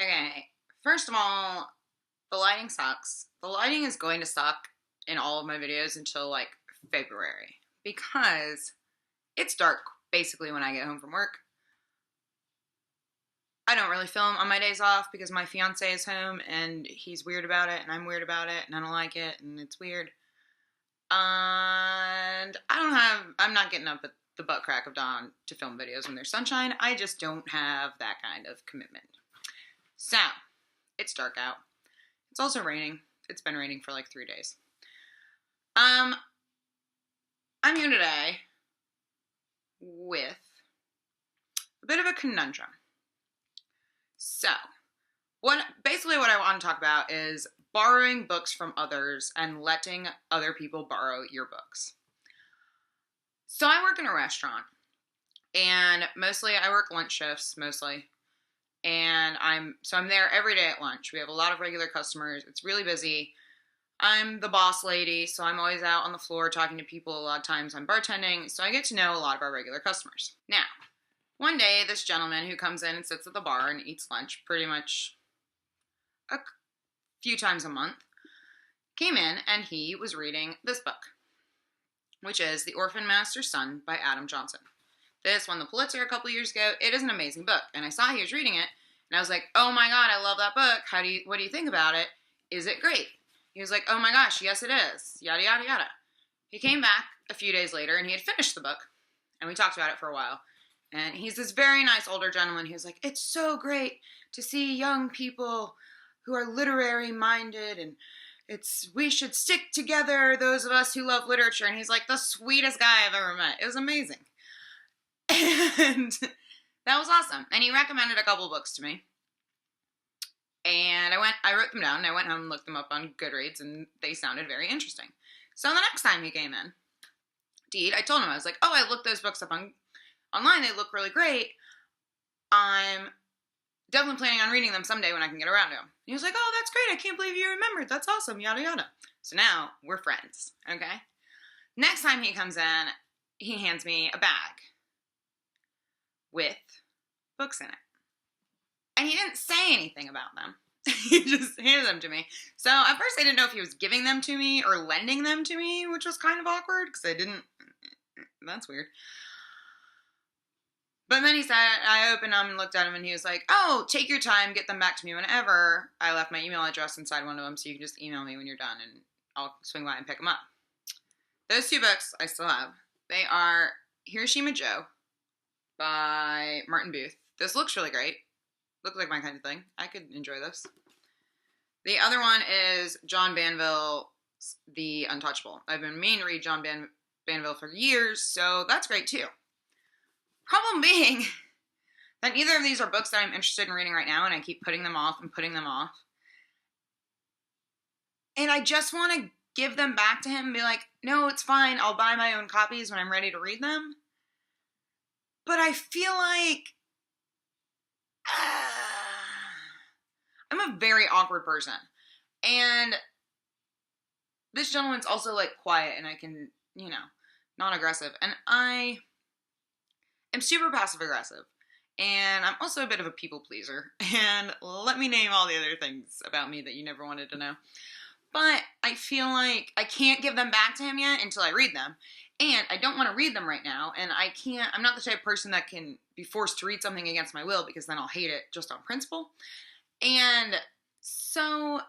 Okay, first of all, the lighting sucks. The lighting is going to suck in all of my videos until like February because it's dark basically when I get home from work. I don't really film on my days off because my fiance is home and he's weird about it and I'm weird about it and I don't like it and it's weird. And I'm not getting up at the butt crack of dawn to film videos when there's sunshine. I just don't have that kind of commitment. So, it's dark out. It's also raining. It's been raining for like 3 days. I'm here today with a bit of a conundrum. So, what I want to talk about is borrowing books from others and letting other people borrow your books. So, I work in a restaurant, and mostly I work lunch shifts, mostly. And I'm there every day at lunch. We have a lot of regular customers. It's really busy. I'm the boss lady, so I'm always out on the floor talking to people. A lot of times I'm bartending, so I get to know a lot of our regular customers. Now, one day, this gentleman who comes in and sits at the bar and eats lunch pretty much a few times a month came in and he was reading this book, which is The Orphan Master's Son by Adam Johnson. This won the Pulitzer a couple years ago. It is an amazing book. And I saw he was reading it, and I was like, oh my god, I love that book. What do you think about it? Is it great? He was like, oh my gosh, yes it is. Yada, yada, yada. He came back a few days later, and he had finished the book, and we talked about it for a while. And he's this very nice older gentleman. He was like, it's so great to see young people who are literary minded, and we should stick together, those of us who love literature. And he's like the sweetest guy I've ever met. It was amazing. And that was awesome. And he recommended a couple books to me. And I wrote them down, and I went home and looked them up on Goodreads, and they sounded very interesting. So the next time he came in, I told him, I was like, oh, I looked those books up online. They look really great. I'm definitely planning on reading them someday when I can get around to them. And he was like, oh, that's great. I can't believe you remembered. That's awesome. Yada, yada. So now we're friends. Okay? Next time he comes in, he hands me a bag with books in it. And he didn't say anything about them. He just handed them to me. So at first I didn't know if he was giving them to me or lending them to me, which was kind of awkward because that's weird. But then I opened them and looked at them, and he was like, oh, take your time, get them back to me whenever. I left my email address inside one of them, so you can just email me when you're done, and I'll swing by and pick them up. Those two books I still have. They are Hiroshima Joe by Martin Booth. This looks really great. Looks like my kind of thing. I could enjoy this. The other one is John Banville's The Untouchable. I've been meaning to read John Banville for years, so that's great too. Problem being that neither of these are books that I'm interested in reading right now, and I keep putting them off and putting them off. And I just want to give them back to him and be like, no, it's fine. I'll buy my own copies when I'm ready to read them. But I feel like I'm a very awkward person. And this gentleman's also like quiet, and I can, non-aggressive. And I am super passive-aggressive. And I'm also a bit of a people pleaser. And let me name all the other things about me that you never wanted to know. But I feel like I can't give them back to him yet until I read them. And I don't want to read them right now. And I'm not the type of person that can be forced to read something against my will, because then I'll hate it just on principle. And so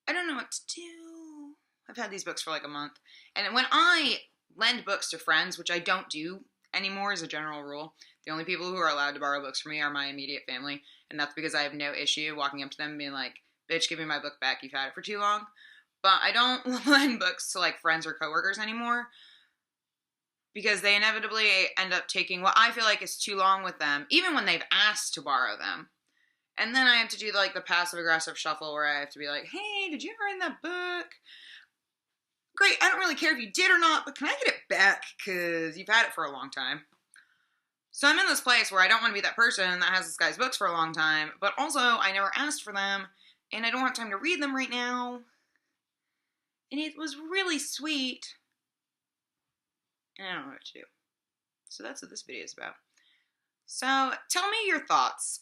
I don't know what to do. I've had these books for like a month. And when I lend books to friends, which I don't do anymore as a general rule, the only people who are allowed to borrow books from me are my immediate family. And that's because I have no issue walking up to them and being like, bitch, give me my book back. You've had it for too long. But I don't lend books to like friends or coworkers anymore, because they inevitably end up taking what I feel like is too long with them, even when they've asked to borrow them. And then I have to do like the passive-aggressive shuffle where I have to be like, hey, did you ever read that book? Great, I don't really care if you did or not, but can I get it back? Because you've had it for a long time. So I'm in this place where I don't want to be that person that has this guy's books for a long time, but also I never asked for them, and I don't have time to read them right now. And it was really sweet. And I don't know what to do. So that's what this video is about. So tell me your thoughts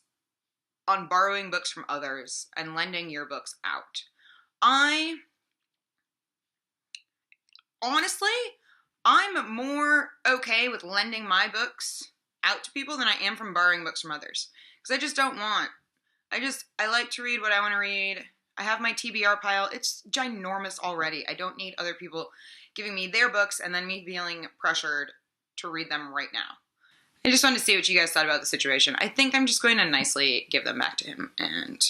on borrowing books from others and lending your books out. Honestly, I'm more okay with lending my books out to people than I am from borrowing books from others. Because I just don't want. I like to read what I want to read. I have my TBR pile. It's ginormous already. I don't need other people giving me their books and then me feeling pressured to read them right now. I just wanted to see what you guys thought about the situation. I think I'm just going to nicely give them back to him and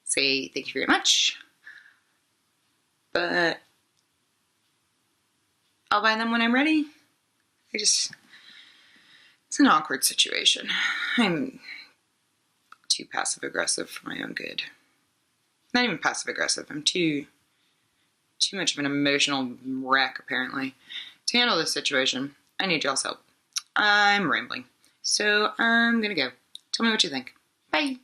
say thank you very much. But I'll buy them when I'm ready. It's an awkward situation. I'm too passive-aggressive for my own good. Not even passive-aggressive. I'm too much of an emotional wreck, apparently, to handle this situation. I need y'all's help. I'm rambling. So I'm gonna go. Tell me what you think. Bye.